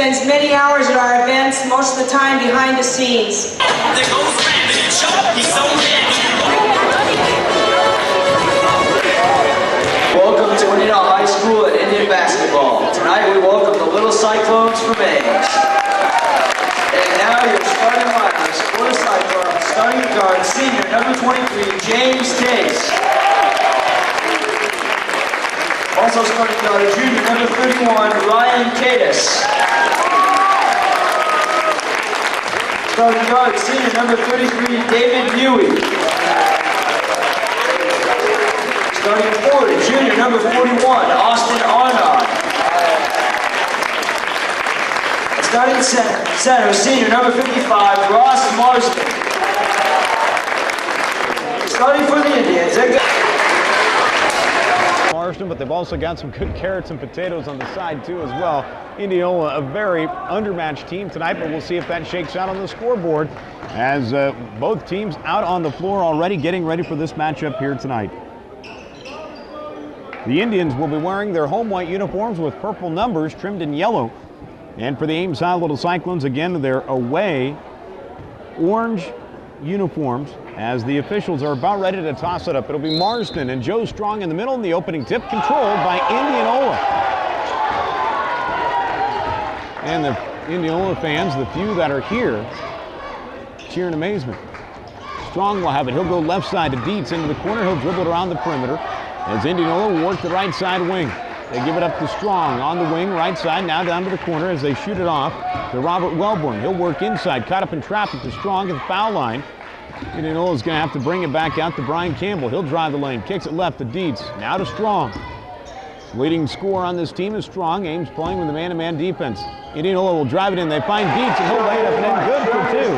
spends many hours at our events, most of the time behind the scenes. There goes Rabbit, he's so heavy. Welcome to Indianola High School and Indian basketball. Tonight we welcome the Little Cyclones from Ames. And now your starting liners for the Cyclones, starting guard, senior, number 23, James Case. Also starting guard, junior, number 31, Ryan Cadis. Starting guard, senior, number 33, David Mewey. Starting forward, junior, number 41, Austin Arnott. Starting center, senior, number 55, Ross Marsden. Starting for the Indians, Marsden, but they've also got some good carrots and potatoes on the side too as well. Indianola, a very undermatched team tonight, but we'll see if that shakes out on the scoreboard as both teams out on the floor already getting ready for this matchup here tonight. The Indians will be wearing their home white uniforms with purple numbers trimmed in yellow. And for the Ames High Little Cyclones, again, their away orange uniforms as the officials are about ready to toss it up. It'll be Marsden and Joe Strong in the middle, and the opening tip controlled by Indianola. And the Indianola fans, the few that are here, cheer in amazement. Strong will have it. He'll go left side to Dietz into the corner. He'll dribble it around the perimeter as Indianola will work the right side wing. They give it up to Strong on the wing, right side, now down to the corner as they shoot it off to Robert Wellborn. He'll work inside, caught up in traffic to Strong at the foul line. Indianola's going to have to bring it back out to Brian Campbell. He'll drive the lane, kicks it left to Dietz, now to Strong. Leading scorer on this team is Strong. Ames playing with the man-to-man defense. Indianola will drive it in. They find Dietz, and he'll lay it up and in. Good for two.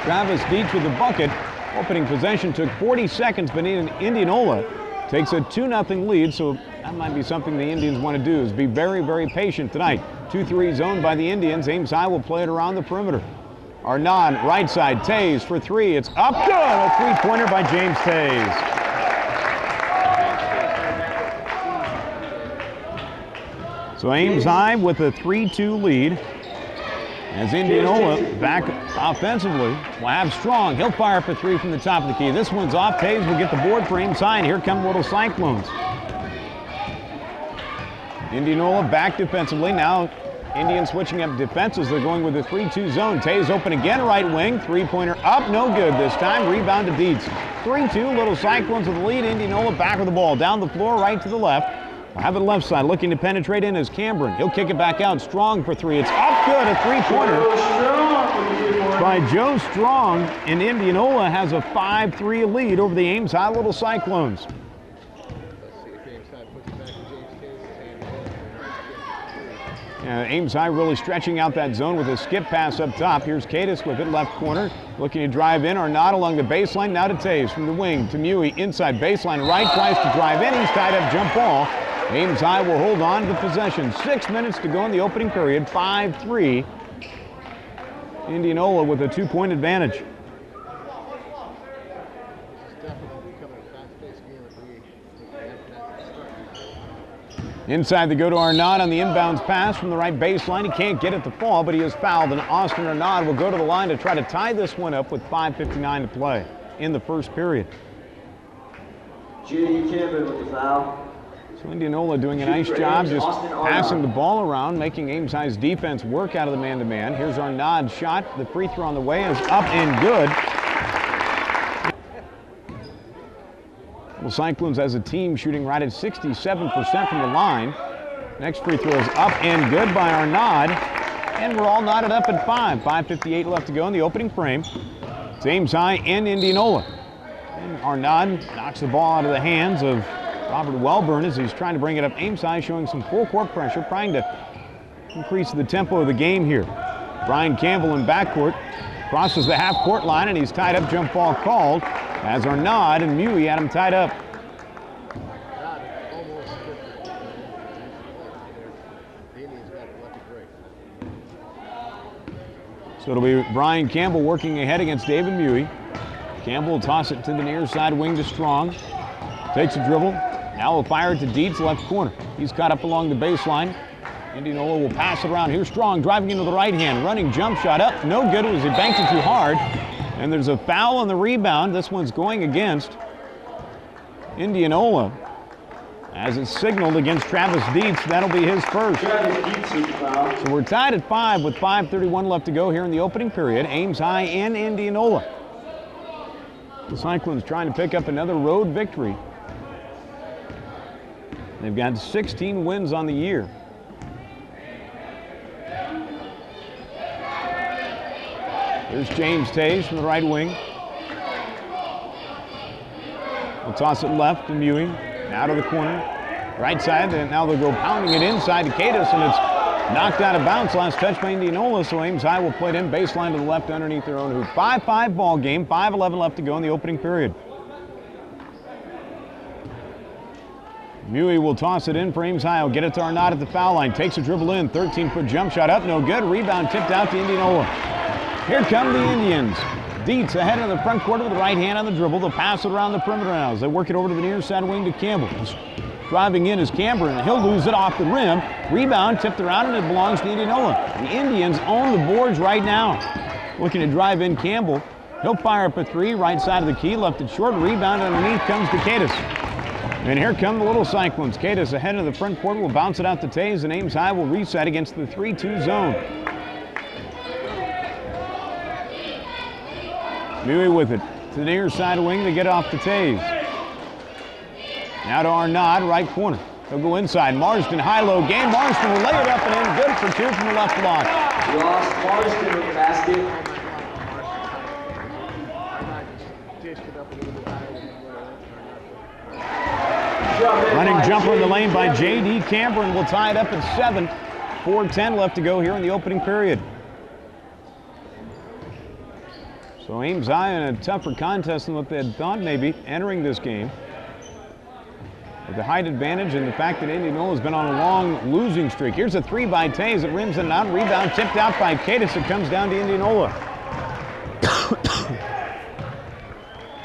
Travis Dietz with the bucket. Opening possession took 40 seconds, but Indianola takes a 2-0 lead, so that might be something the Indians want to do, is be very, very patient tonight. 2-3 zone by the Indians. Ames High will play it around the perimeter. Arnon, right side, Tays for three. It's up good. A three-pointer by James Tays. So Ames High with a 3-2 lead. As Indianola back offensively will have Strong. He'll fire up a three from the top of the key. This one's off. Tays will get the board for Ames High, and here come the Little Cyclones. Indianola back defensively. Now Indians switching up defenses. They're going with a 3-2 zone. Tays open again, right wing. Three-pointer up, no good this time. Rebound to Dietz. 3-2, Little Cyclones with the lead. Indianola back with the ball. Down the floor, right to the left. We'll have it left side. Looking to penetrate in is Cameron. He'll kick it back out. Strong for three. It's up good, a three-pointer by Joe Strong. And Indianola has a 5-3 lead over the Ames High Little Cyclones. Ames High really stretching out that zone with a skip pass up top. Here's Cadis with it, left corner. Looking to drive in, Arnott along the baseline. Now to Taves from the wing to Mewey. Inside baseline right, tries to drive in. He's tied up, jump ball. Ames High will hold on to the possession. 6 minutes to go in the opening period. 5-3. Indianola with a 2-point advantage. Inside they go to Arnott on the inbounds pass from the right baseline. He can't get it to fall, but he is fouled, and Austin Arnott will go to the line to try to tie this one up with 5:59 to play in the first period. Judy Cameron with the foul. So Indianola doing a nice job just passing the ball around, making Ames High's defense work out of the man-to-man. Here's Arnott's shot. The free throw on the way is up and good. Well, Cyclones as a team shooting right at 67% from the line. Next free throw is up and good by Arnott. And we're all knotted up at 5. 5:58 left to go in the opening frame. It's Ames High and Indianola. And Arnott knocks the ball out of the hands of Robert Wellborn as he's trying to bring it up. Ames High showing some full court pressure, trying to increase the tempo of the game here. Brian Campbell in backcourt crosses the half-court line, and he's tied up, jump ball called. As Arnott and Mewey had him tied up. So it'll be Brian Campbell working ahead against David Mewey. Campbell will toss it to the near side wing to Strong. Takes a dribble. Now will fire it to Dietz, left corner. He's caught up along the baseline. Indianola will pass it around. Here's Strong driving into the right hand. Running jump shot up. No good. It was he banked it too hard. And there's a foul on the rebound. This one's going against Indianola. As it's signaled against Travis Dietz, that'll be his first. So we're tied at 5 with 5:31 left to go here in the opening period. Ames High and Indianola. The Cyclones trying to pick up another road victory. They've got 16 wins on the year. There's James Tage from the right wing. We'll toss it left to Mewing. Out of the corner. Right side, and now they'll go pounding it inside to Cadis, and it's knocked out of bounds. Last touch by Indianola, so Ames High will play it in baseline to the left underneath their own hoop. 5-5 ball game, 5:11 left to go in the opening period. Mewey will toss it in for Ames High. He'll get it to Arnott at the foul line. Takes a dribble in. 13-foot jump shot up. No good. Rebound tipped out to Indianola. Here come the Indians. Dietz ahead of the front court with the right hand on the dribble. They'll pass it around the perimeter now as they work it over to the near side wing to Campbell. Driving in is Cameron. He'll lose it off the rim. Rebound tipped around and it belongs to Indianola. The Indians own the boards right now. Looking to drive in Campbell. He'll fire up a three. Right side of the key. Left it short. Rebound underneath comes to Cadis. And here come the Little Cyclones. Cadis ahead of the front court will bounce it out to Taze, and Ames High will reset against the 3-2 zone. Mewey with it to the near side wing to get off to Taze. Now to Arnott, right corner. He'll go inside. Marsden, high-low game. Marsden will lay it up and in. Good for two from the left block. Ross Marsden with the basket. Running jumper in the lane by J.D. Cameron will tie it up at 7. 4:10 left to go here in the opening period. So Ames High in a tougher contest than what they had thought maybe entering this game. With the height advantage and the fact that Indianola has been on a long losing streak. Here's a three by Taze. It rims in and out. Rebound tipped out by Cadis. It comes down to Indianola.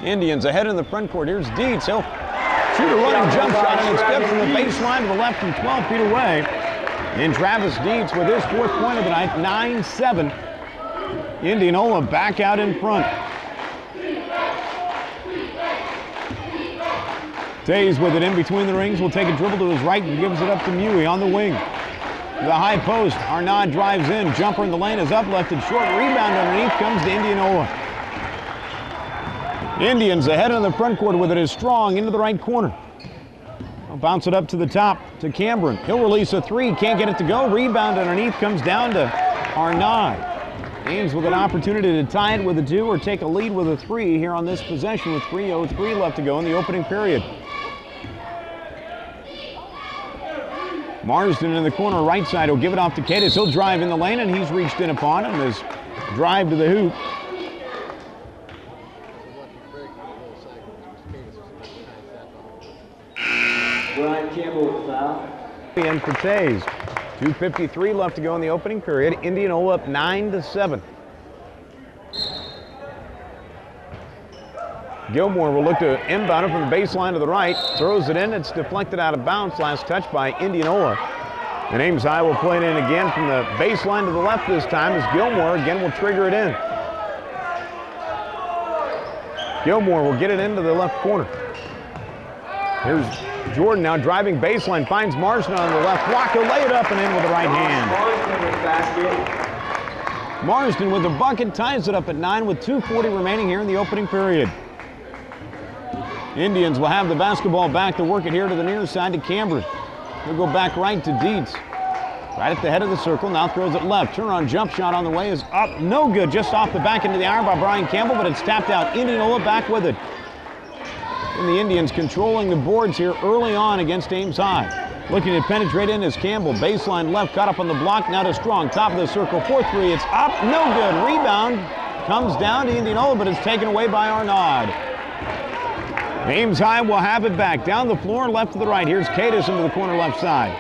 Indians ahead in the front court. Here's Dietz. He'll shoot a running jump shot, and it's good from the baseline to the left from 12 feet away. And Travis Dietz with his fourth point of the night, 9-7. Indianola back out in front. Taze with it in between the rings will take a dribble to his right and gives it up to Mewey on the wing. The high post, Arnaud drives in. Jumper in the lane is up, left it short. Rebound underneath comes to Indianola. Indians ahead in the front court with it is Strong into the right corner. I'll bounce it up to the top to Cameron. He'll release a three, can't get it to go. Rebound underneath comes down to Arnaud. Ames with an opportunity to tie it with a two or take a lead with a three here on this possession with 3:03 left to go in the opening period. Marsden in the corner right side will give it off to Cadis. He'll drive in the lane and he's reached in upon him. His drive to the hoop. Brian Campbell with the foul. And for Taze. 2:53 left to go in the opening period. Indianola up 9-7. Gilmore will look to inbound it from the baseline to the right. Throws it in. It's deflected out of bounds. Last touch by Indianola. And Ames High will play it in again from the baseline to the left this time as Gilmore again will trigger it in. Gilmore will get it into the left corner. Here's Jordan now driving baseline, finds Marsden on the left block. He'll lay it up and in with the right hand. Marsden with the bucket ties it up at 9 with 2:40 remaining here in the opening period. Indians will have the basketball back to work it here to the near side to Cameron. He'll go back right to Dietz. Right at the head of the circle, now throws it left. Turnaround jump shot on the way is up. No good, just off the back into the iron by Brian Campbell, but it's tapped out. Indianola back with it. And the Indians controlling the boards here early on against Ames High. Looking to penetrate in is Campbell. Baseline left, caught up on the block. Now to Strong. Top of the circle, 4-3. It's up, no good. Rebound comes down to Indianola, but it's taken away by Arnaud. Ames High will have it back. Down the floor, left to the right. Here's Cadis into the corner left side.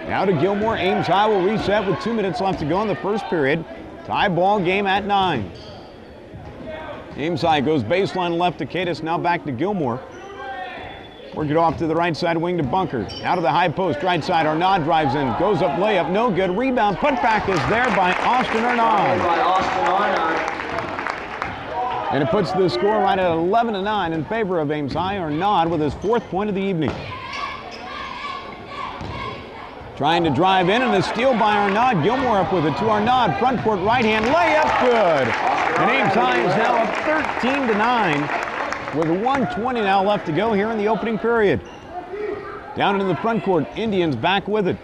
Now to Gilmore. Ames High will reset with 2 minutes left to go in the first period. Tie ball game at 9. Ames High goes baseline left to Cadis, now back to Gilmore. Work it off to the right side wing to Bunker. Out of the high post, right side, Arnaud drives in, goes up layup, no good. Rebound, putback is there by Austin Arnaud. By Austin Arnaud. And it puts the score right at 11-9 in favor of Ames High. Arnaud with his 4th point of the evening. Trying to drive in and a steal by Arnaud. Gilmore up with it to Arnaud. Front court right hand layup, good. And Ames High is now up 13-9 with 1:20 now left to go here in the opening period. Down into the front court, Indians back with it.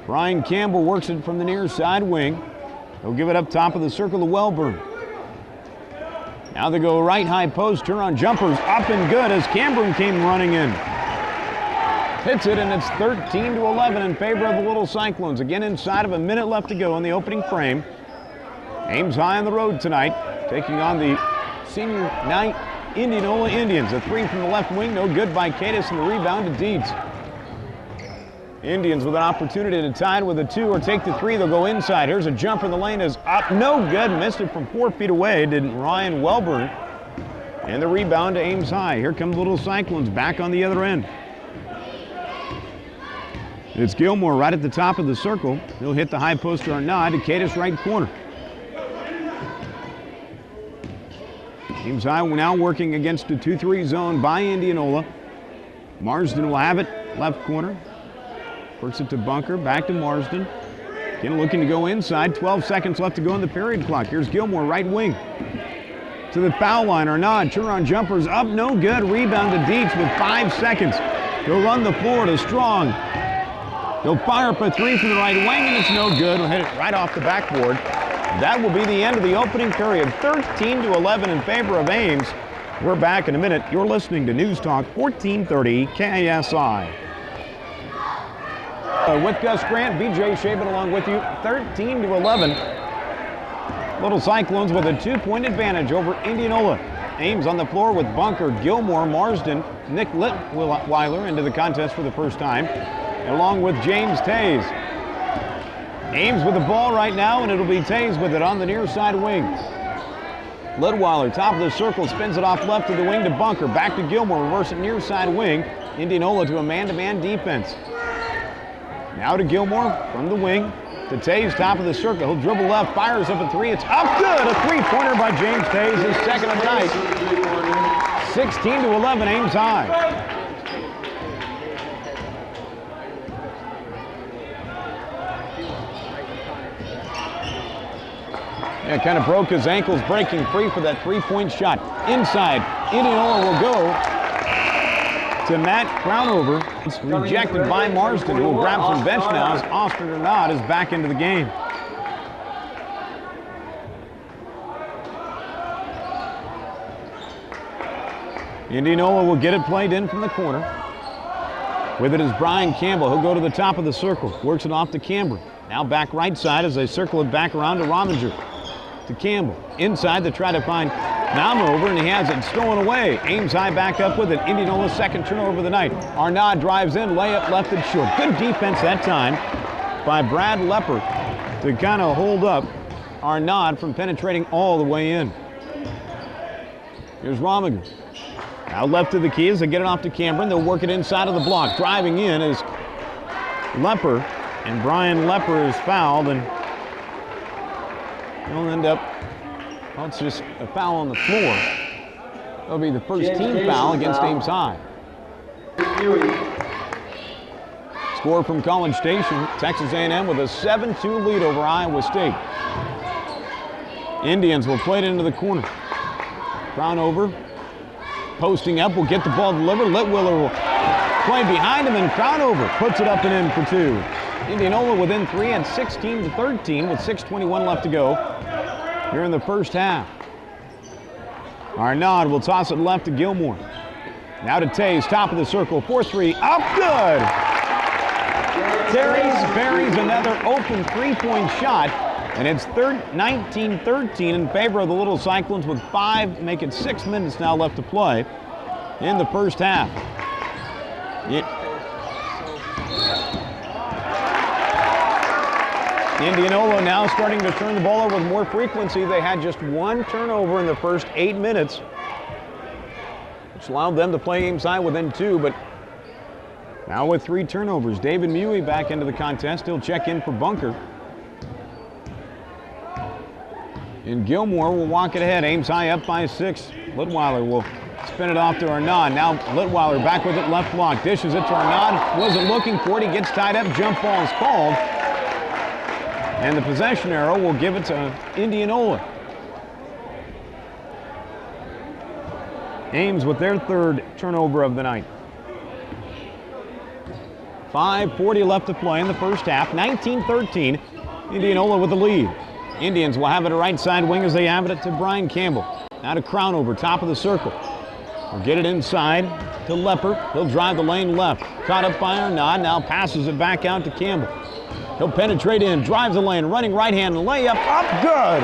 Brian Campbell works it from the near side wing. He'll give it up top of the circle to Welburn. Now they go right high post, turn on jumpers, up and good as Cameron came running in. Hits it, and it's 13-11 in favor of the Little Cyclones. Again, inside of a minute left to go in the opening frame. Ames High on the road tonight, taking on the senior night Indianola Indians. A 3 from the left wing, no good by Cadis, and the rebound to Dietz. Indians with an opportunity to tie it with a 2 or take the 3. They'll go inside. Here's a jumper in the lane, is up, no good. Missed it from 4 feet away, did Ryan Welburn. And the rebound to Ames High. Here come the Little Cyclones back on the other end. It's Gilmore right at the top of the circle. He'll hit the high post to Arnaud to Cadis right corner. Ames High now working against a 2-3 zone by Indianola. Marsden will have it, left corner. Works it to Bunker, back to Marsden. Again looking to go inside, 12 seconds left to go in the period clock. Here's Gilmore, right wing. To the foul line, Arnaud, turn-on jumpers up, no good. Rebound to Dietz with 5 seconds. He'll run the floor to Strong. He'll fire up a 3 from the right wing, and it's no good. He'll hit it right off the backboard. That will be the end of the opening period, 13-11 in favor of Ames. We're back in a minute. You're listening to News Talk 1430 KSI. With Gus Grant, BJ Shaven along with you, 13-11. Little Cyclones with a 2-point advantage over Indianola. Ames on the floor with Bunker, Gilmore, Marsden, Nick Litweiler into the contest for the first time, along with James Tays. Ames with the ball right now, and it'll be Tays with it on the near side wing. Litweiler, top of the circle, spins it off left to the wing to Bunker. Back to Gilmore, reverse it near side wing. Indianola to a man-to-man defense. Now to Gilmore from the wing to Tays, top of the circle. He'll dribble left, fires up a 3. It's up good. A 3-pointer by James Tays, his second of the night. 16-11, Ames High. Yeah, kind of broke his ankles, breaking free for that 3-point shot. Inside, Indianola will go to Matt Crownover. It's rejected by Marsden, who will grab some bench now as Austin Arnaud is back into the game. Indianola will get it played in from the corner. With it is Brian Campbell. He'll go to the top of the circle. Works it off to Cameron. Now back right side as they circle it back around to Rominger. To Campbell. Inside to try to find Naumover, and he has it stolen away. Ames High back up with it. Indianola's second turnover of the night. Arnaud drives in, layup left and short. Good defense that time by Brad Lepper to kind of hold up Arnaud from penetrating all the way in. Here's Rominger. Now left to the key as they get it off to Cameron. They'll work it inside of the block. Driving in is Lepper, and Brian Lepper is fouled, and he'll end up, well, it's just a foul on the floor. That'll be the first team foul against Ames High. Score from College Station, Texas A&M with a 7-2 lead over Iowa State. Indians will play it into the corner. Crownover, posting up, will get the ball delivered. Litweiler will play behind him, and Crownover puts it up and in for 2. Indianola within 3 and 16-13 with 6:21 left to go here in the first half. Arnaud will toss it left to Gilmore. Now to Tays, top of the circle, 4-3, up good! Tays buries another open 3-point shot, and it's 19-13 in favor of the Little Cyclones with make it 6 minutes now left to play in the first half. Indianola now starting to turn the ball over with more frequency. They had just 1 turnover in the first 8 minutes. which allowed them to play Ames High within 2, but now with 3 turnovers. David Mewey back into the contest. He'll check in for Bunker. And Gilmore will walk it ahead. Ames High up by 6. Litweiler will spin it off to Arnaud. Now Litweiler back with it, left block. Dishes it to Arnaud. Wasn't looking for it. He gets tied up. Jump ball is called. And the possession arrow will give it to Indianola. Ames with their 3rd turnover of the night. 5:40 left to play in the first half. 19-13. Indianola with the lead. Indians will have it at right side wing as they have it to Brian Campbell. Now to Crownover, top of the circle. We'll get it inside to Lepper. He'll drive the lane left. Caught up by Arnaud. Now passes it back out to Campbell. He'll penetrate in, drives the lane, running right hand, layup up good.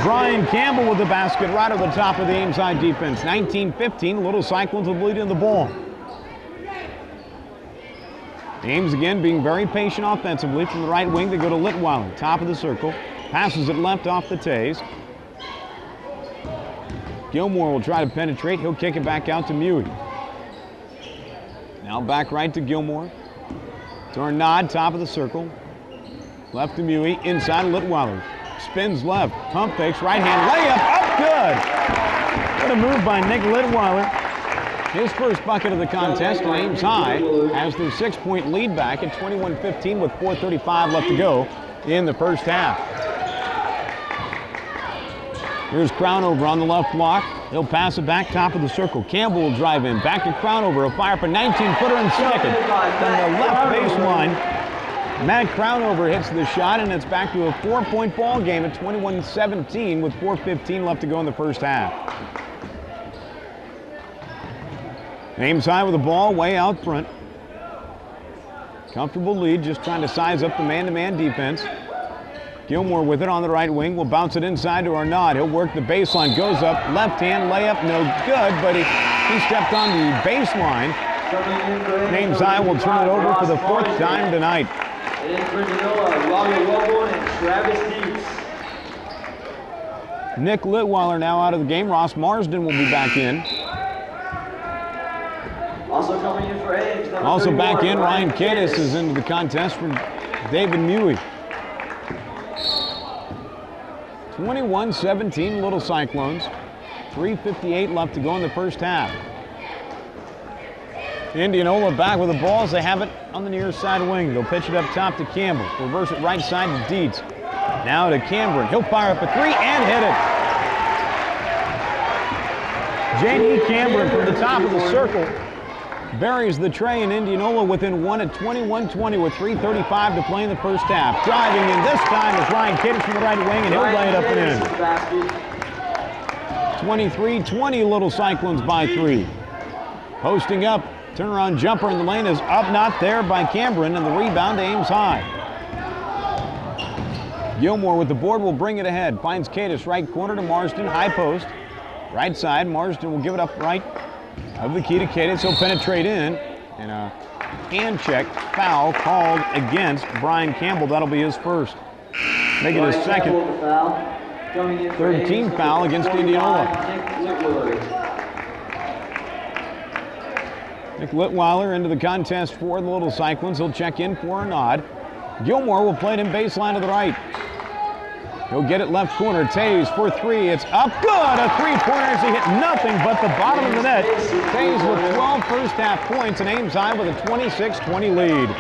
Brian Campbell with the basket right at the top of the Ames High defense. 19-15, Little Cyclones will lead in the ball. Ames again being very patient offensively from the right wing. They go to Litweiler, top of the circle. Passes it left off the Tays. Gilmore will try to penetrate. He'll kick it back out to Mewey. Now back right to Gilmore. To Arnaud, top of the circle. Left to Mewey, inside Litweiler. Spins left, pump fakes, right hand, layup, up good! What a move by Nick Litweiler. His first bucket of the contest, and Ames High has their 6-point lead back at 21-15 with 4:35 left to go in the first half. Here's Crownover on the left block. He'll pass it back top of the circle. Campbell will drive in. Back to Crownover. He'll fire up a 19-footer and second. From the left baseline, Matt Crownover hits the shot, and it's back to a 4-point ball game at 21-17 with 4:15 left to go in the first half. Ames High with the ball way out front. Comfortable lead, just trying to size up the man-to-man defense. Gilmore with it on the right wing, will bounce it inside to Arnaud. He'll work the baseline, goes up, left hand layup, no good, but he stepped on the baseline. Ames High will turn it over for the 4th time tonight. Nick Litweiler now out of the game. Ross Marsden will be back in. Also coming in for Ames. Also back in, Ryan Caddis is into the contest for David Mewey. 21-17 Little Cyclones. 3:58 left to go in the first half. Indianola back with the ball as they have it on the near side wing. They'll pitch it up top to Campbell. Reverse it right side to Dietz. Now to Cameron. He'll fire up a 3 and hit it. J.D. Cameron from the top of the circle buries the tray, and Indianola within 1 at 21-20 with 3:35 to play in the first half. Driving in this time is Ryan Caddis from the right wing, and he'll lay it up and in. 23-20 Little Cyclones by 3. Posting up, turnaround jumper in the lane is up, not there by Cameron, and the rebound to Ames High. Gilmore with the board will bring it ahead. Finds Caddis right corner to Marsden, high post. Right side, Marsden will give it up right of the key to Caddis. He'll penetrate in, and a hand check foul called against Brian Campbell. That'll be his first. Make it his second. 3rd team foul against Indianola. Nick Litweiler into the contest for the Little Cyclones. He'll check in for Arnaud. Gilmore will play it in baseline to the right. He'll get it left corner. Tays for 3. It's up good. A 3-pointer as he hit nothing but the bottom of the net. Tays with 12 first half points, and Ames High with a 26-20 lead.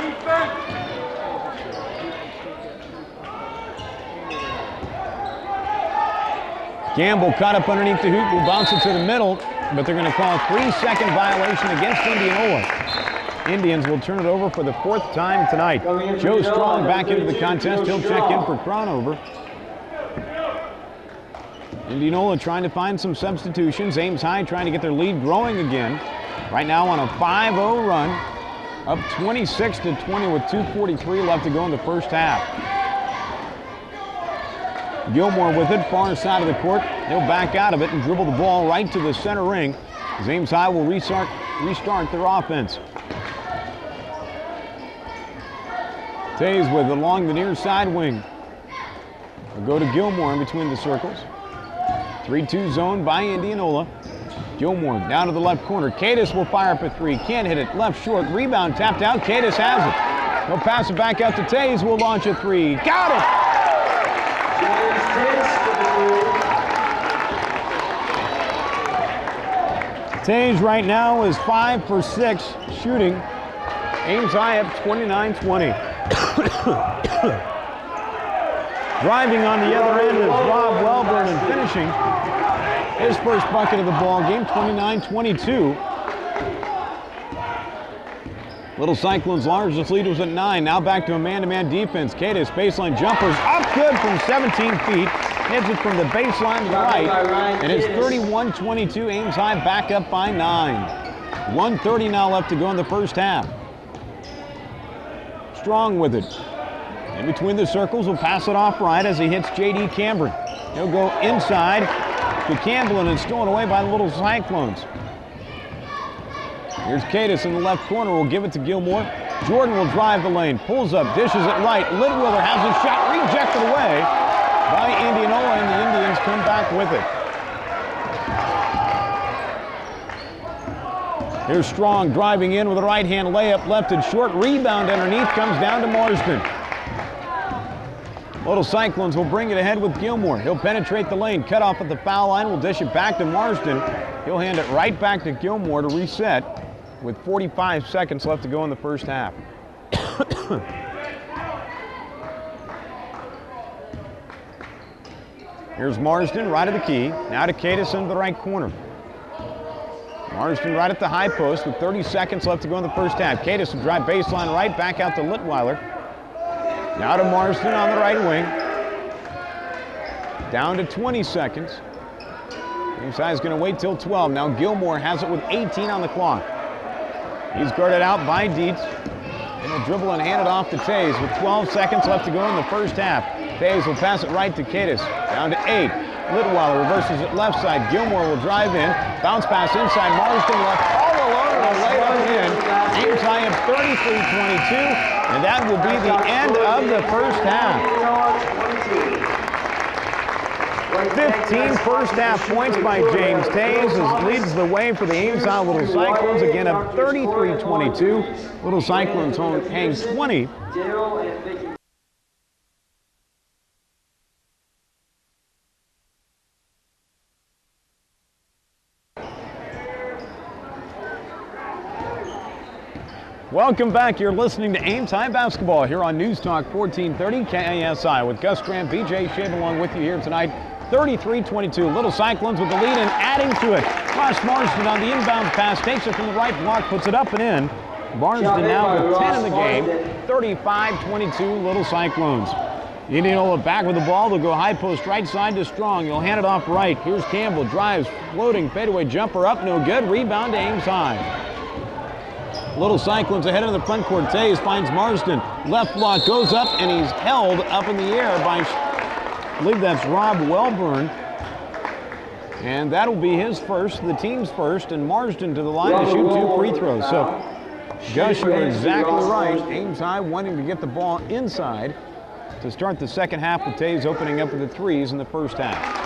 Gamble caught up underneath the hoop. Will bounce it to the middle, but they're going to call a 3-second violation against Indianola. Indians will turn it over for the 4th time tonight. Joe Strong back into the contest. He'll check in for Crownover. Indianola trying to find some substitutions. Ames High trying to get their lead growing again. Right now on a 5-0 run. Up 26-20 with 2:43 left to go in the first half. Gilmore with it, far side of the court. He'll back out of it and dribble the ball right to the center ring as Ames High will restart their offense. Tays with it along the near side wing. We'll go to Gilmore in between the circles. 3-2 zone by Indianola. Gilmore down to the left corner. Cadis will fire up a three. Can't hit it. Left short. Rebound tapped out. Cadis has it. He'll pass it back out to Tays. Will launch a three. Got it! Tays right now is 5 for 6 shooting. Ames high up 29-20. Driving on the other end is Rob Welburn and finishing his first bucket of the ball game, 29-22. Little Cyclones' largest lead was at 9. Now back to a man-to-man defense. Cadis baseline jumpers up good from 17 feet. Hits it from the baseline to the right. And it's 31-22. Ames High back up by 9. 1:30 now left to go in the first half. Strong with it. In between the circles, will pass it off right as he hits J.D. Cameron. He'll go inside to Campbell, and it's stolen away by the Little Cyclones. Here's Cadis in the left corner. Will give it to Gilmore. Jordan will drive the lane. Pulls up, dishes it right. Lidwiller has a shot rejected away by Indianola, and the Indians come back with it. Here's Strong driving in with a right-hand layup. Left and short. Rebound underneath. Comes down to Marsden. Little Cyclones will bring it ahead with Gilmore. He'll penetrate the lane. Cut off at the foul line. Will dish it back to Marsden. He'll hand it right back to Gilmore to reset with 45 seconds left to go in the first half. Here's Marsden right at the key. Now to Cadis into the right corner. Marsden right at the high post with 30 seconds left to go in the first half. Cadis will drive baseline right, back out to Litweiler. Now to Marsden on the right wing. Down to 20 seconds. Ames High is going to wait till 12. Now Gilmore has it with 18 on the clock. He's guarded out by Dietz. And he'll dribble and hand it off to Tays with 12 seconds left to go in the first half. Tays will pass it right to Cadis. Down to 8. Litweiler reverses it left side. Gilmore will drive in. Bounce pass inside. Marsden left all alone and lay it up and in. Ames High up 33-22. And that will be the end of the first half. 15 first half points by James Tays as leads the way for the Ames High Little Cyclones. Again up 33-22. Little Cyclones hang 20. Welcome back. You're listening to Ames High Basketball here on News Talk 1430 KASI with Gus Grant, BJ Shave along with you here tonight. 33-22. Little Cyclones with the lead and adding to it. Ross Marsden on the inbound pass, takes it from the right block, puts it up and in. Marsden now with 10 in the game. 35-22 Little Cyclones. Indianola back with the ball. They'll go high post right side to Strong. He'll hand it off right. Here's Campbell. Drives, floating, fadeaway jumper up. No good. Rebound to Ames High. Little Cyclones ahead in the front court. Tays finds Marsden. Left block goes up, and he's held up in the air by, I believe that's Rob Welburn. And that'll be his first, the team's first, and Marsden to the line to shoot 2 free throws. So, Gus, you're exactly right. Ames High wanting to get the ball inside to start the second half with Tays opening up with the threes in the first half.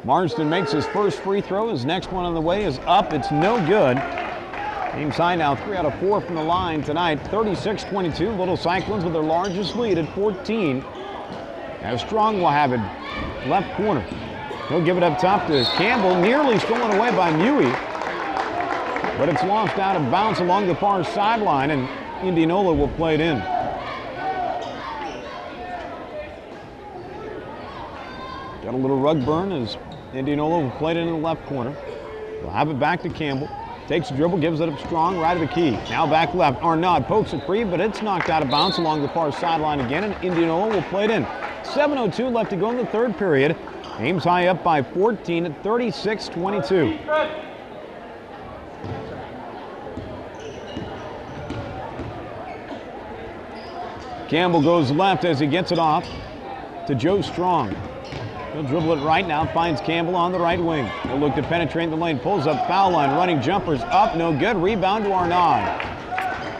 Marsden makes his first free throw. His next one on the way is up. It's no good. Ames High now 3 out of 4 from the line tonight. 36-22. Little Cyclones with their largest lead at 14. As Strong will have it left corner. He'll give it up top to Campbell. Nearly stolen away by Mewey. But it's lost out of bounds along the far sideline, and Indianola will play it in. Got a little rug burn as Indianola will play it in the left corner. They'll have it back to Campbell. Takes a dribble, gives it up Strong, right of the key. Now back left. Arnaud pokes it free, but it's knocked out of bounds along the far sideline again, and Indianola will play it in. 7:02 left to go in the third period. Ames High up by 14 at 36-22. Campbell goes left as he gets it off to Joe Strong. He'll dribble it right now, finds Campbell on the right wing. He'll look to penetrate the lane, pulls up foul line, running jumpers up, no good. Rebound to Arnaud.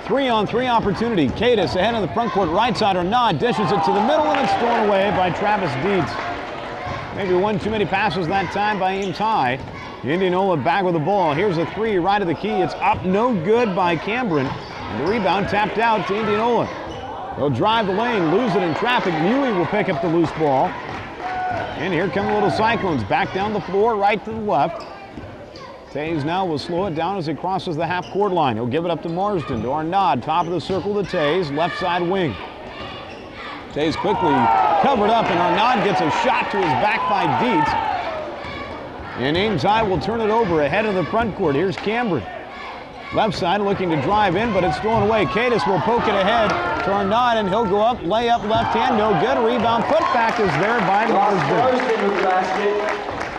3-on-3 opportunity. Cadis ahead of the front court, right side. Arnaud dishes it to the middle, and it's thrown away by Travis Dietz. Maybe one too many passes that time by Ames High. Indianola back with the ball. Here's a three right of the key. It's up, no good by Cameron. And the rebound tapped out to Indianola. They'll drive the lane, lose it in traffic. Mewey will pick up the loose ball. And here come the Little Cyclones. Back down the floor, right to the left. Tays now will slow it down as he crosses the half-court line. He'll give it up to Marsden, to Arnaud, top of the circle to Tays, left side wing. Tays quickly covered up, and Arnaud gets a shot to his back by Dietz. And Ames High will turn it over ahead of the front court. Here's Cameron. Left side looking to drive in, but it's thrown away. Cadis will poke it ahead to Arnaud, and he'll go up, lay up left hand, no good. Rebound, putback is there by Marsden.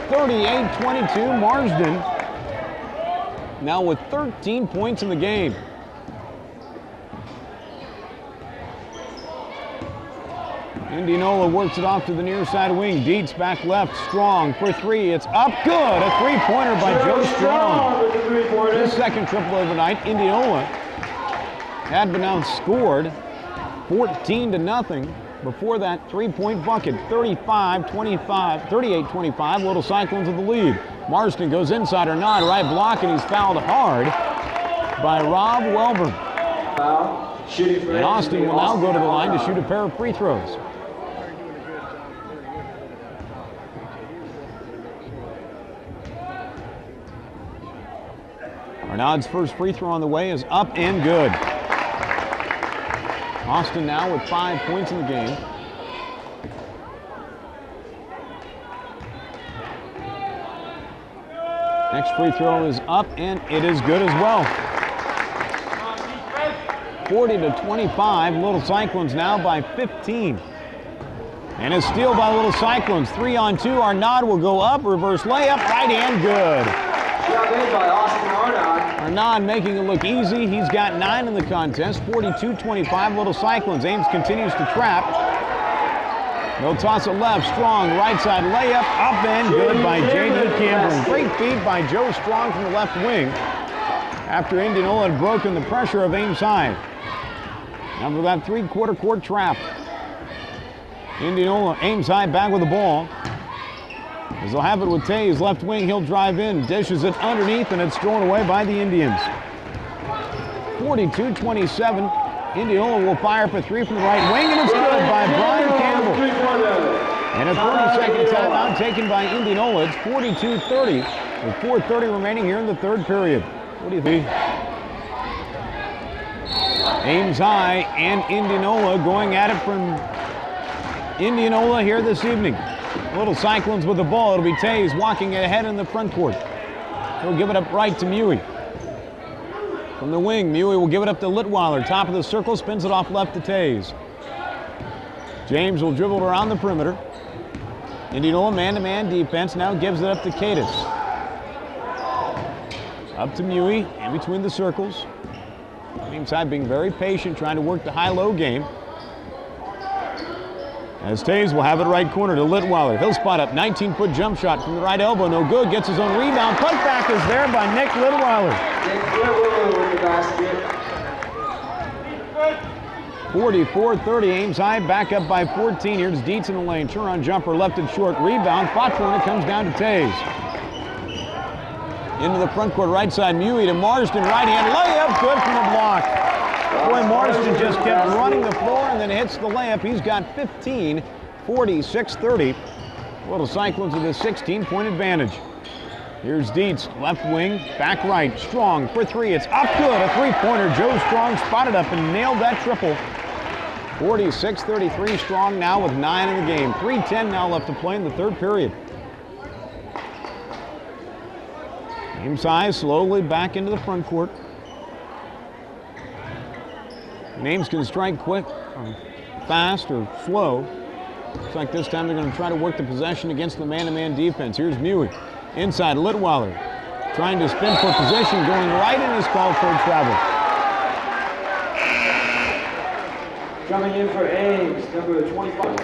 38-22, Marsden now with 13 points in the game. Indianola works it off to the near side wing. Dietz back left, Strong for three. It's up, good. A three-pointer by Joe Strong. His second triple of the night. Indianola had been outscored 14-0 before that three-point bucket. 38-25, Little Cyclones with the lead. Marsden goes inside Arnaud, right block, and he's fouled hard by Rob Welburn. And Austin will now go to the line to shoot a pair of free throws. Arnaud's first free throw on the way is up and good. Austin now with 5 points in the game. Next free throw is up, and it is good as well. 40-25, Little Cyclones now by 15. And a steal by Little Cyclones. 3-on-2, Arnaud will go up, reverse layup, right hand, good. Shot made by Austin Arnaud. Arnaud making it look easy. He's got 9 in the contest. 42-25, Little Cyclones. Ames continues to trap. They'll toss it left. Strong, right side layup, up and good by J.D. Cameron. Great feed by Joe Strong from the left wing after Indianola had broken the pressure of Ames High. Now for that three-quarter court trap. Indianola, Ames High back with the ball. As they'll have it with Tays, left wing, he'll drive in, dishes it underneath, and it's thrown away by the Indians. 42-27, Indianola will fire for three from the right wing, and it's good by Brian Campbell. And a 30-second timeout taken by Indianola. It's 42-30, with 4:30 remaining here in the third period. What do you think? Ames High and Indianola going at it from Indianola here this evening. Little Cyclones with the ball. It'll be Tays walking ahead in the front court. He'll give it up right to Mewey. From the wing, Mewey will give it up to Litweiler. Top of the circle, spins it off left to Tays. James will dribble around the perimeter. Indianola man-to-man defense now gives it up to Cadis. Up to Mewey, in between the circles. Ames High being very patient, trying to work the high-low game. As Tays will have it right corner to Litweiler. He'll spot up, 19-foot jump shot from the right elbow, no good. Gets his own rebound. Putback is there by Nick Litweiler. Nick Litweiler with the basket. 44-30, Ames High back up by 14. Here's Dietz in the lane. Turn-on jumper, left and short. Rebound, fought for, and it comes down to Tays. Into the front court right side, Mewey to Marsden. Right hand layup, good from the block. Boy, Marsden just kept running the floor and then hits the layup. He's got 15, 46-30. Little Cyclones with a 16-point advantage. Here's Dietz, left wing, back right. Strong for three. It's up good. A three-pointer. Joe Strong spotted up and nailed that triple. 46-33. Strong now with 9 in the game. 3:10 now left to play in the third period. Ames High slowly back into the front court. Ames can strike quick, or fast, or slow. Looks like this time they're going to try to work the possession against the man-to-man defense. Here's Mewey. Inside, Litweiler. Trying to spin for position, going right in his call for travel. Coming in for Ames, number 25.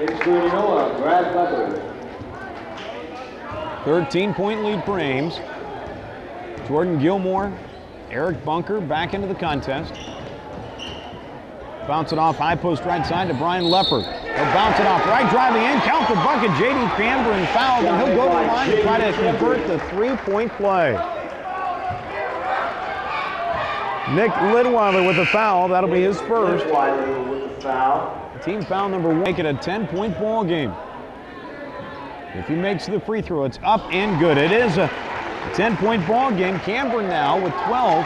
It's for Indianola, Brad Leopard. 13-point lead for Ames. Jordan Gilmore, Eric Bunker back into the contest. Bounce it off high post right side to Brian Leopard. He'll bounce it off right, driving in, count the bucket. J.D. Cameron fouled, and he'll go to the line to try to convert the three-point play. Nick Lidweiler with a foul. That'll be his first. Lidweiler with the foul. Team foul number 1. Make it a 10-point ball game. If he makes the free throw, it's up and good. It is a 10-point ball game. Cameron now with 12.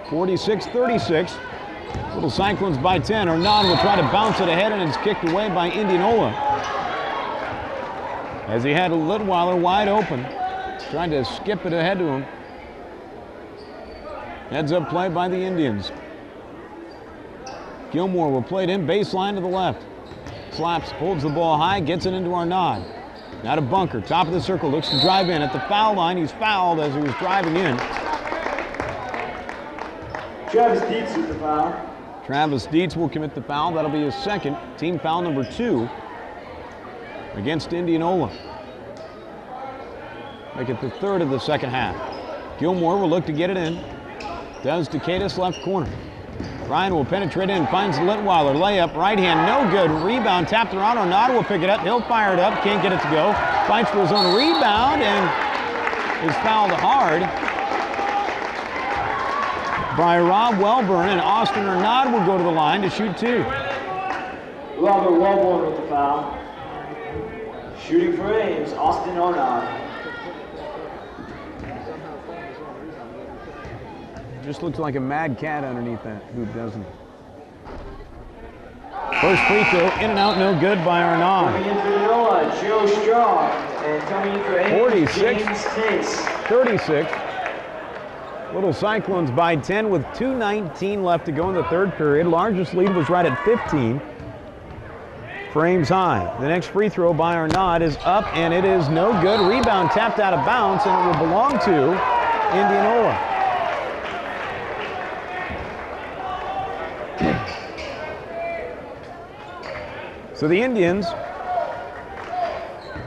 46-36. Little Cyclones by 10. Arnaud will try to bounce it ahead, and it's kicked away by Indianola. As he had Lidweiler wide open. Trying to skip it ahead to him. Heads up play by the Indians. Gilmore will play it in baseline to the left. Slaps, holds the ball high, gets it into Arnaud. Now to Bunker, top of the circle, looks to drive in at the foul line. He's fouled as he was driving in. Travis Dietz with the foul. Travis Dietz will commit the foul. That'll be his second. Team foul number 2 against Indianola. Make it the third of the second half. Gilmore will look to get it in. Does to Cadis, left corner. Ryan will penetrate in, finds Litweiler. Layup, right hand, no good. Rebound, tapped around. Arnaud will pick it up. He'll fire it up, can't get it to go. Fights for his own rebound and is fouled hard by Rob Welburn, and Austin Arnaud will go to the line to shoot 2. Robert Welborn with the foul. Shooting for Ames, Austin Arnaud. Just looks like a mad cat underneath that hoop, doesn't it? First free throw, in and out, no good by Arnaud. Coming in for Indianola, Joe Strong. And coming in for Ames, 46, James Tace. 36. Little Cyclones by 10 with 2:19 left to go in the third period. Largest lead was right at 15 for Ames High. The next free throw by Arnaud is up, and it is no good. Rebound tapped out of bounds, and it will belong to Indianola. So the Indians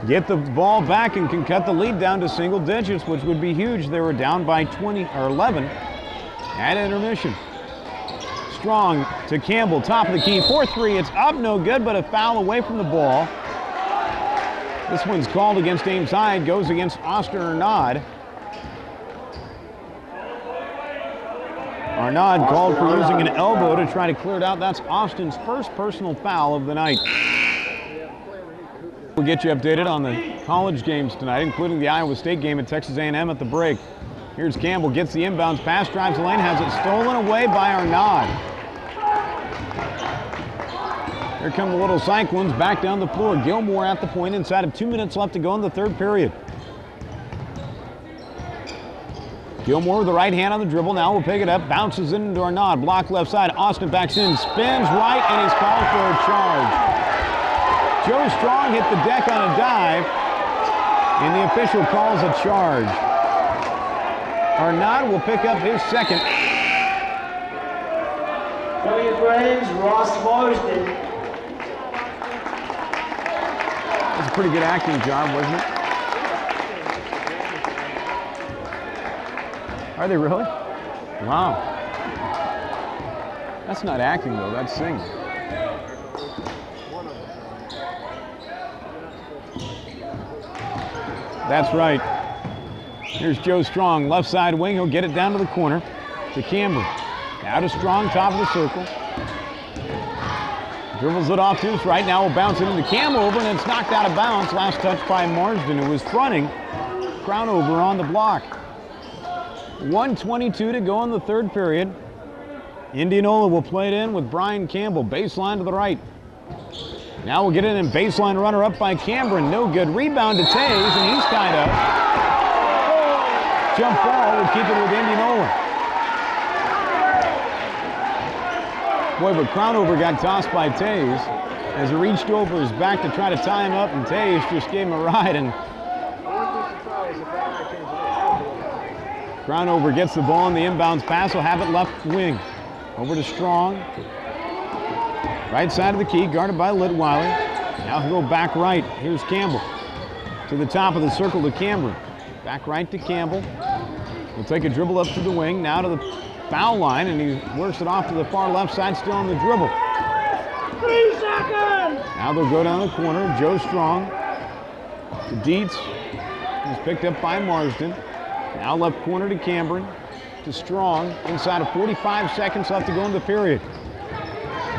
get the ball back and can cut the lead down to single digits, which would be huge. They were down by 20 or 11 at intermission. Strong to Campbell, top of the key, 4-3. It's up, no good, but a foul away from the ball. This one's called against Ames High. It goes against Austin Arnaud. Arnaud called for using an elbow to try to clear it out. That's Austin's first personal foul of the night. We'll get you updated on the college games tonight, including the Iowa State game at Texas A&M at the break. Here's Campbell, gets the inbounds pass, drives the lane, has it stolen away by Arnaud. Here come the Little Cyclones back down the floor. Gilmore at the point inside of 2 minutes left to go in the third period. Gilmore with the right hand on the dribble, now will pick it up, bounces into Arnaud, block left side, Austin backs in, spins right, and he's called for a charge. Joe Strong hit the deck on a dive, and the official calls a charge. Arnaud will pick up his second. Coming in for Ames, Ross Marsden. That's a pretty good acting job, wasn't it? Are they really? Wow. That's not acting though, that's singing. That's right. Here's Joe Strong, left side wing. He'll get it down to the corner to Cameron. Now to Strong, top of the circle. Dribbles it off to his right. Now will bounce it into Camover, and it's knocked out of bounds. Last touch by Marsden, who was fronting Crownover on the block. 1:22 to go in the third period. Indianola will play it in with Brian Campbell, baseline to the right. Now we'll get it in baseline runner up by Cameron. No good. Rebound to Tays, and he's tied up. Jump ball will keep it with Indianola. Boy, but Crownover got tossed by Tays as he reached over his back to try to tie him up, and Tays just gave him a ride, and Crownover gets the ball, and the inbounds pass will have it left wing. Over to Strong. Right side of the key, guarded by Litweiler. Now he'll go back right. Here's Campbell. To the top of the circle to Cameron. Back right to Campbell. He'll take a dribble up to the wing, now to the foul line, and he works it off to the far left side, still on the dribble. 3 seconds! Now they'll go down the corner. Joe Strong to Dietz. He's picked up by Marsden. Now left corner to Cameron. To Strong. Inside of 45 seconds left to go in the period.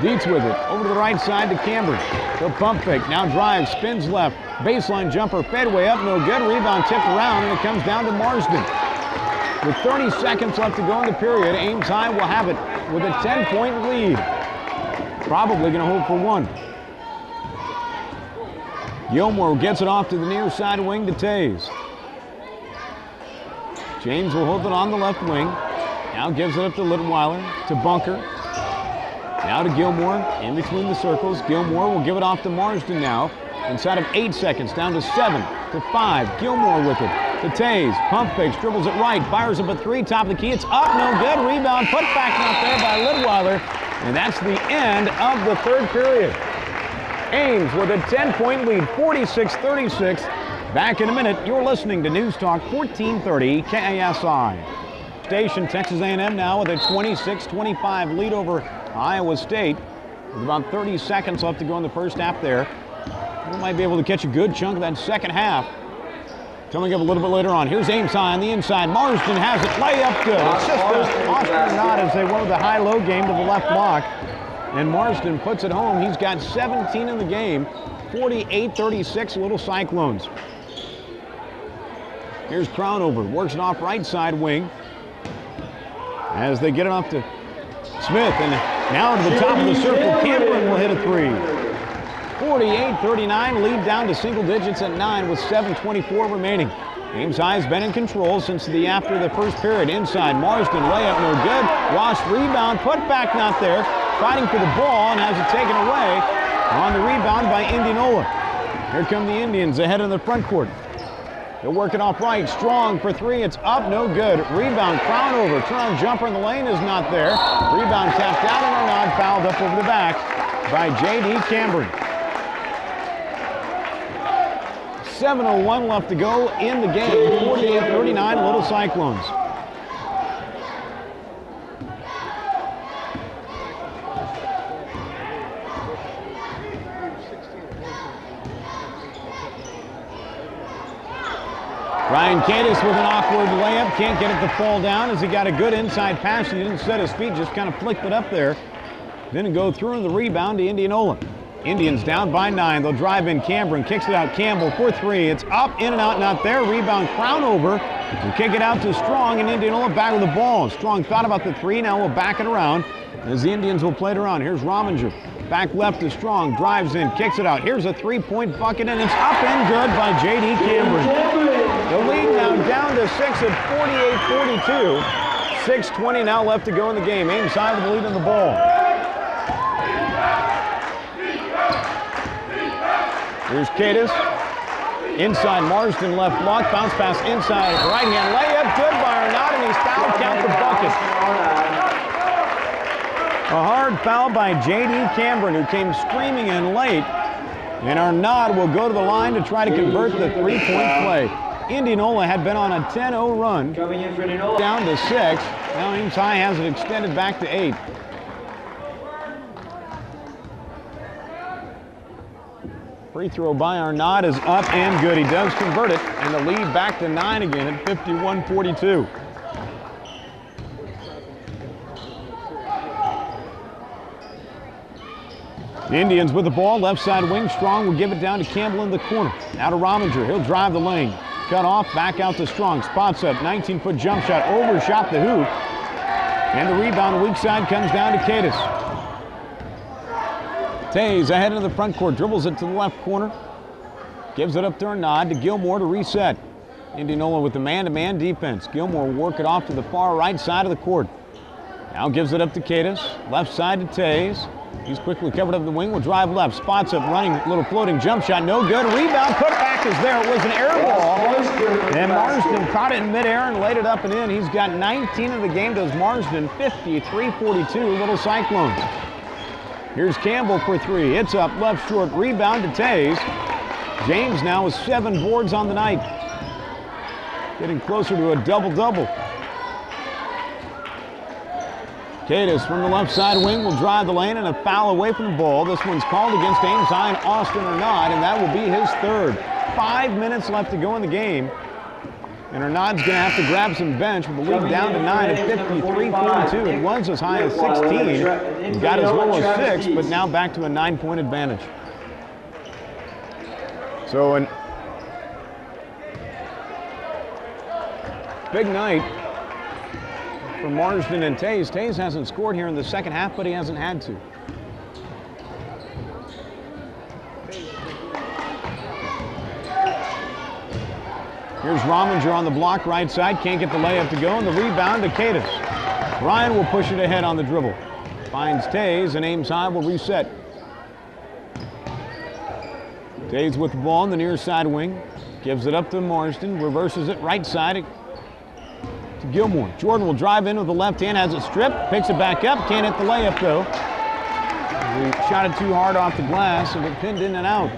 Dietz with it. Over to the right side to Cameron. He'll pump fake. Now drives. Spins left. Baseline jumper. Fadeaway up. No good. Rebound tipped around, and it comes down to Marsden. With 30 seconds left to go in the period, Ames High will have it with a 10-point lead. Probably going to hold for one. Gilmore gets it off to the near side wing to Taze. James will hold it on the left wing. Now gives it up to Litweiler, to Bunker. Now to Gilmore, in between the circles. Gilmore will give it off to Marsden now. Inside of 8 seconds, down to 7, to 5. Gilmore with it. To Taze, pump fakes, dribbles it right, fires up a 3, top of the key. It's up, no good. Rebound, put back out there by Litweiler. And that's the end of the third period. Ames with a 10-point lead, 46-36. Back in a minute. You're listening to News Talk 1430 KASI. Station Texas A&M now with a 26-25 lead over Iowa State. With about 30 seconds left to go in the first half there. We might be able to catch a good chunk of that second half. Coming up a little bit later on. Here's Ames High on the inside. Marsden has it. Layup good. It's just an Oscar nod as they won the high-low game to the left block. And Marsden puts it home. He's got 17 in the game. 48-36 Little Cyclones. Here's Crownover. Works it off right side wing. As they get it off to Smith. And now to the top of the circle. Cameron will hit a 3. 48-39, lead down to single digits at 9 with 7:24 remaining. Ames High has been in control since after the first period. Inside, Marsden, layup no good. Lost rebound, put back not there. Fighting for the ball and has it taken away on the rebound by Indianola. Here come the Indians ahead in the front court. They'll work it off right. Strong for 3. It's up, no good. Rebound, Crownover. Turn on jumper in the lane is not there. Rebound tapped out and Arnaud fouled up over the back by J.D. Cameron. 7:01 left to go in the game. 48-39 Little Cyclones. Ryan Cadis with an awkward layup. Can't get it to fall down as he got a good inside pass. He didn't set his feet, just kind of flicked it up there. Didn't go through in the rebound to Indianola. Indians down by 9. They'll drive in. Cameron kicks it out. Campbell for 3. It's up, in and out, not there. Rebound, Crownover. And kick it out to Strong, and Indianola back with the ball. Strong thought about the 3. Now we'll back it around as the Indians will play it around. Here's Rominger. Back left to Strong. Drives in, kicks it out. Here's a 3-point bucket, and it's up and good by J.D. Cameron. The lead now down to 6 at 48-42. 6:20 now left to go in the game. Ames High with the lead in the ball. Here's Cadis. Inside Marsden, left block. Bounce pass inside. Right hand layup. Good by Arnaud, and he's fouled. Count the bucket. A hard foul by J.D. Cameron, who came screaming in late. And Arnaud will go to the line to try to convert the 3-point play. Indianola had been on a 10-0 run. Down to 6. Now Ames High has it extended back to 8. Free throw by Arnaud is up and good. He does convert it, and the lead back to 9 again at 51-42. The Indians with the ball, left side wing. Strong will give it down to Campbell in the corner. Now to Rominger. He'll drive the lane. Cut off, back out to Strong. Spots up, 19-foot jump shot. Overshot the hoop. And the rebound, weak side, comes down to Cadis. Taze ahead into the front court, dribbles it to the left corner. Gives it up to Arnaud, to Gilmore to reset. Indianola with the man-to-man defense. Gilmore will work it off to the far right side of the court. Now gives it up to Cadis. Left side to Taze. He's quickly covered up the wing, will drive left. Spots up, running, little floating jump shot, no good. Rebound, putback is there. It was an air ball. And Marsden caught it in midair and laid it up and in. He's got 19 of the game, does Marsden. 53-42, Little Cyclones. Here's Campbell for three. It's up left short. Rebound to Tays. James now with 7 boards on the night. Getting closer to a double-double. Cadis from the left side wing will drive the lane and a foul away from the ball. This one's called against Ames High and Austin Arnaud, and that will be his third. 5 minutes left to go in the game. And Arnaud's going to have to grab some bench with the lead down to 9 at 53-42. It was as high as 16. He got as low as 6, but now back to a 9-point advantage. So a big night for Marsden and Tays. Tays hasn't scored here in the second half, but he hasn't had to. Here's Rominger on the block, right side. Can't get the layup to go, and the rebound to Cadis. Ryan will push it ahead on the dribble. Finds Tays, and Ames High will reset. Tays with the ball on the near side wing. Gives it up to Marsden. Reverses it right side to Gilmore. Jordan will drive in with the left hand, has it stripped, picks it back up, can't hit the layup though. He shot it too hard off the glass and it pinned in and out.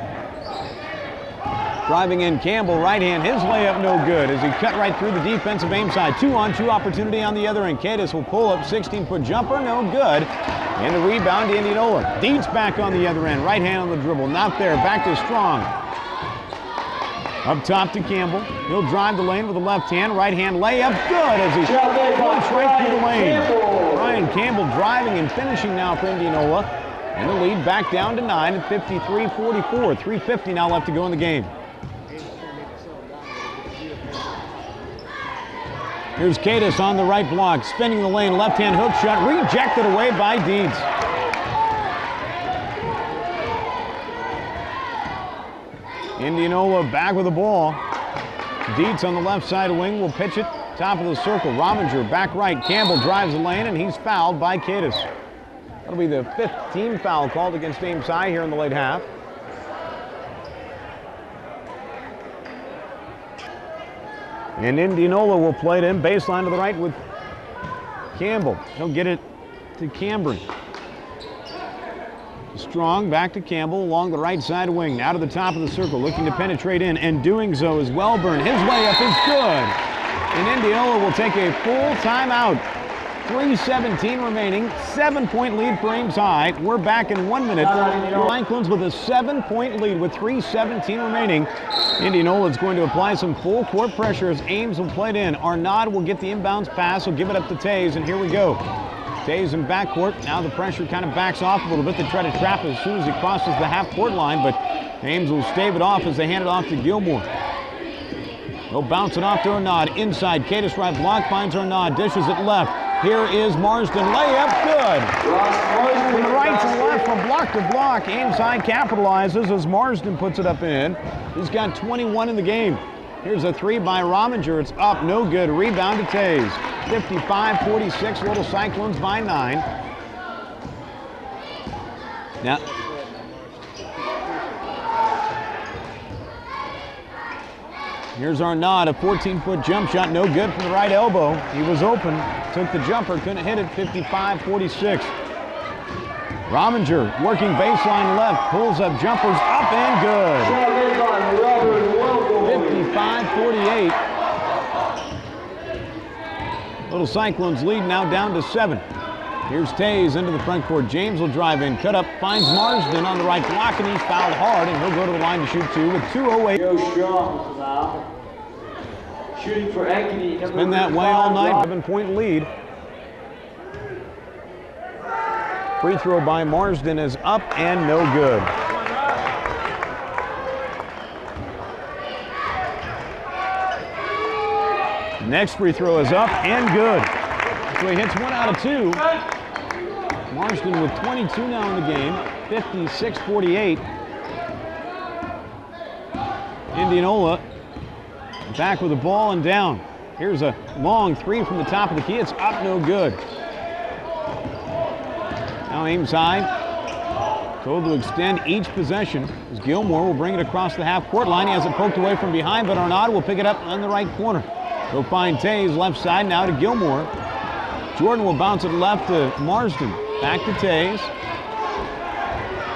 Driving in Campbell, right hand, his layup no good as he cut right through the defense of Ames High. 2-on-2 opportunity on the other end. Cadis will pull up, 16-foot jumper, no good. And the rebound to Indianola. Deeds back on the other end, right hand on the dribble, not there, back to Strong. Up top to Campbell. He'll drive the lane with the left hand. Right hand layup. Good as he floats right through the lane. Ryan Campbell driving and finishing now for Indianola. And the lead back down to 9 at 53-44. 3:50 now left to go in the game. Here's Cadis on the right block. Spinning the lane. Left hand hook shot. Rejected away by Deeds. Indianola back with the ball. Dietz on the left side wing will pitch it. Top of the circle. Rominger back right. Campbell drives the lane and he's fouled by Cadis. That'll be the 5th team foul called against Ames High here in the late half. And Indianola will play it in. Baseline to the right with Campbell. He'll get it to Cambry. Strong back to Campbell along the right side wing. Now to the top of the circle, looking to penetrate in, and doing so is Wellburn. His layup is good. And Indianola will take a full timeout. 3:17 remaining, 7-point lead for Ames High. We're back in 1 minute. Franklin's with a 7-point lead with 3:17 remaining. Indianola is going to apply some full court pressure as Ames will play it in. Arnaud will get the inbounds pass, will give it up to Tays, and here we go. Tays in backcourt. Now the pressure kind of backs off a little bit. They try to trap as soon as he crosses the half-court line, but Ames will stave it off as they hand it off to Gilmore. They'll bounce it off to Arnaud. Inside, Cadis right block finds Arnaud. Dishes it left. Here is Marsden. Layup good. From right to left, from block to block. Ames High capitalizes as Marsden puts it up in. He's got 21 in the game. Here's a three by Rominger. It's up, no good. Rebound to Tays. 55-46, Little Cyclones by 9. Now, here's Arnaud, a 14-foot jump shot, no good from the right elbow. He was open, took the jumper, couldn't hit it, 55-46. Rominger working baseline left, pulls up jumpers, up and good. 55-48. Little Cyclones lead now down to 7. Here's Tays into the front court. James will drive in, cut up, finds Marsden on the right block, and he's fouled hard, and he'll go to the line to shoot 2 with 2:08. Shooting for Ankeny. It's been that way all night. 7-point lead. Free throw by Marsden is up and no good. Next free throw is up and good. So he hits 1 out of 2. Marsden with 22 now in the game. 56-48. Indianola back with the ball and down. Here's a long three from the top of the key. It's up, no good. Now Ames High told to extend each possession as Gilmore will bring it across the half-court line. He has it poked away from behind, but Arnaud will pick it up on the right corner. He'll find Tays left side now to Gilmore. Jordan will bounce it left to Marsden. Back to Tays.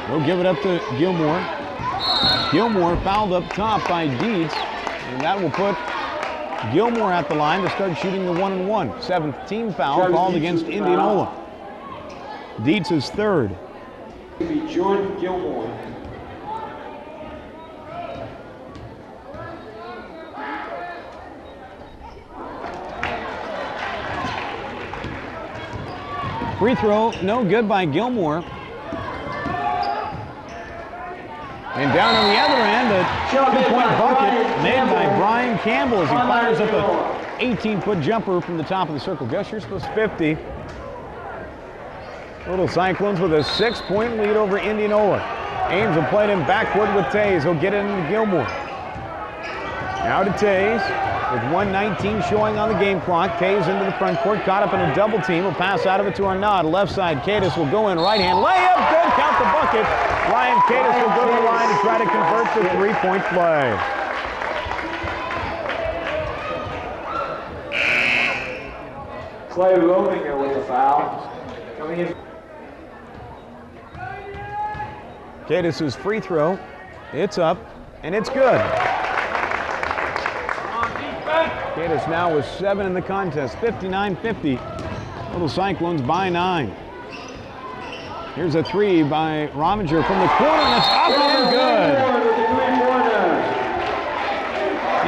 He'll give it up to Gilmore. Gilmore fouled up top by Dietz, and that will put Gilmore at the line to start shooting the 1-and-1. Seventh team foul called against Indianola. Dietz is third. It'll be Jordan Gilmore. Free throw, no good by Gilmore. And down on the other end, a two-point bucket made by Brian Campbell as he fires up a 18-foot jumper from the top of the circle. Gus, you're supposed to 50. Little Cyclones with a 6-point lead over Indianola. Ames will play it in backcourt with Tays. He'll get it into Gilmore. Now to Tays with 1:19 showing on the game clock. Tays into the front court, caught up in a double team. Will pass out of it to Arnaud. Left side, Cadis will go in. Right hand layup, good, count the bucket. Ryan Cadis will go to the line to try to convert the three-point play. Clay Rominger with the foul. Coming in. Cadis' free throw, it's up, and it's good. Cadis now with 7 in the contest, 59-50. Little Cyclones by 9. Here's a three by Rominger from the corner, and it's up and good.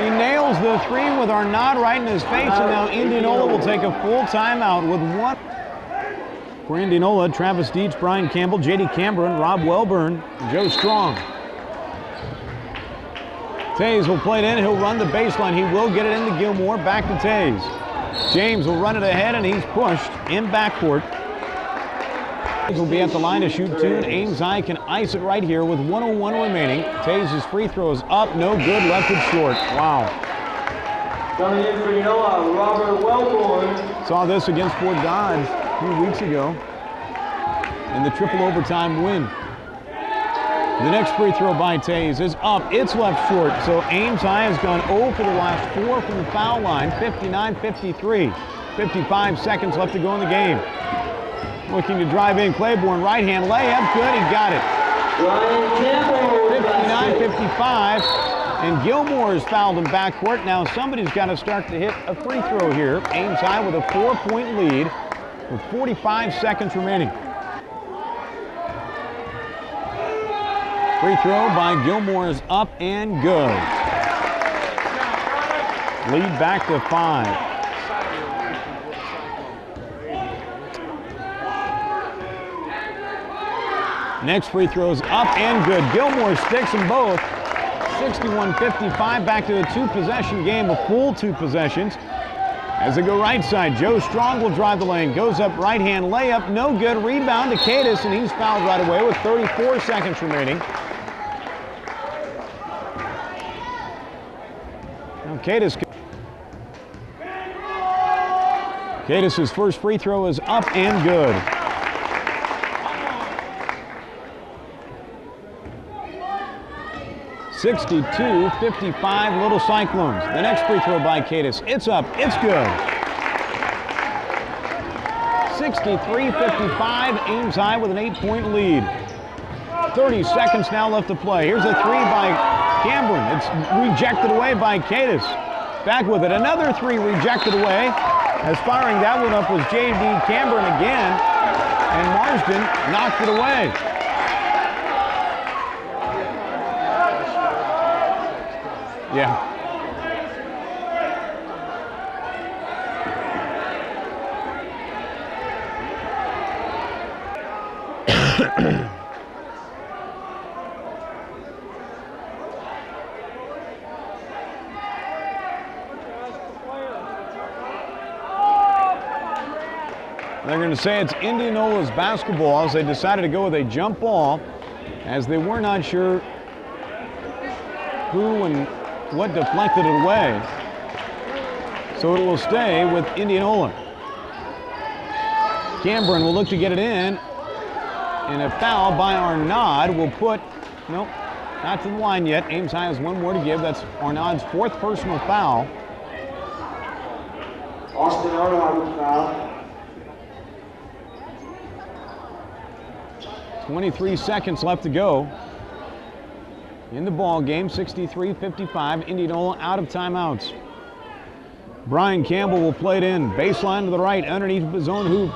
He nails the three with Arnaud right in his face, and now Indianola will take a full timeout with 1. For Indianola, Travis Dietz, Brian Campbell, J.D. Cameron, Rob Welburn, and Joe Strong. Tays will play it in. He'll run the baseline. He will get it into Gilmore. Back to Tays. James will run it ahead, and he's pushed in backcourt. Tays will be at the line to shoot 2, and Ames High can ice it right here with 1:01 remaining. Tays' free throw is up, no good, left it short. Wow. Coming in for Indianola, Robert Welborn. Saw this against Fort Dodge a few weeks ago in the triple overtime win. The next free throw by Tays is up. It's left short. So Ames High has gone 0 for the last 4 from the foul line. 59-53. 55 seconds left to go in the game. Looking to drive in. Claiborne right hand layup. Good. He got it. 59-55. And Gilmore is fouled in backcourt. Now somebody's got to start to hit a free throw here. Ames High with a 4-point lead with 45 seconds remaining. Free throw by Gilmore is up and good. Lead back to 5. Next free throw is up and good. Gilmore sticks them both. 61-55, back to a 2-possession game, a full 2 possessions. As they go right side, Joe Strong will drive the lane. Goes up right hand layup, no good. Rebound to Cadis, and he's fouled right away with 34 seconds remaining. Now Cadis' first free throw is up and good. (62-55) Little Cyclones. The next free throw by Cadis. It's up. It's good. 63-55. Ames High with an 8-point lead. 30 seconds now left to play. Here's a three by Cameron. It's rejected away by Cadis. Back with it. Another three rejected away. As firing that one up was J.D. Cameron again. And Marsden knocked it away. Yeah. They're going to say it's Indianola's basketball as they decided to go with a jump ball as they were not sure who and what deflected it away. So it will stay with Indianola. Cameron will look to get it in. And a foul by Arnaud will put, nope, not to the line yet. Ames High has one more to give. That's Arnaud's 4th personal foul. Austin Arnaud with foul. 23 seconds left to go in the ball game. 63-55. Indianola out of timeouts. Brian Campbell will play it in. Baseline to the right, underneath his own hoop.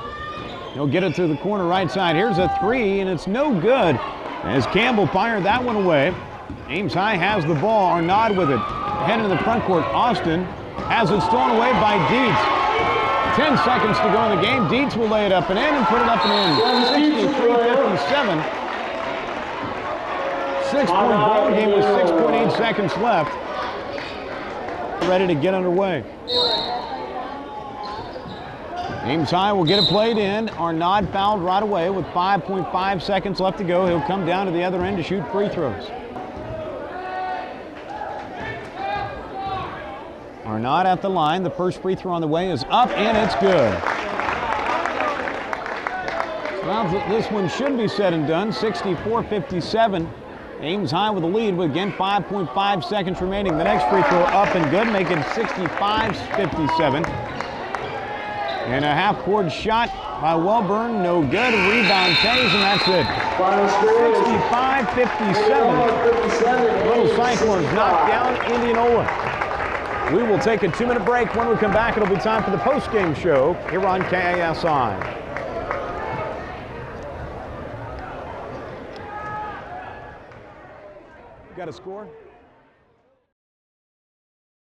He'll get it to the corner right side. Here's a three, and it's no good as Campbell fired that one away. Ames High has the ball. Arnaud with it. Heading to the front court. Austin has it stolen away by Dietz. 10 seconds to go in the game. Dietz will lay it up and in and put it up and in. 63-57. 6-point ball game with 6.8 seconds left. Ready to get underway. Ames High will get it played in. Arnaud fouled right away with 5.5 seconds left to go. He'll come down to the other end to shoot free throws. Arnaud at the line. The first free throw on the way is up, and it's good. Well, this one should be said and done. 64-57. Ames High with the lead with, again, 5.5 seconds remaining. The next free throw up and good, making it 65-57. And a half-court shot by Welburn, no good. Rebound Tays, and that's it. 65-57. Little Cyclones knock down Indianola. We will take a 2-minute break. When we come back, it'll be time for the post-game show here on KASI. Got a score?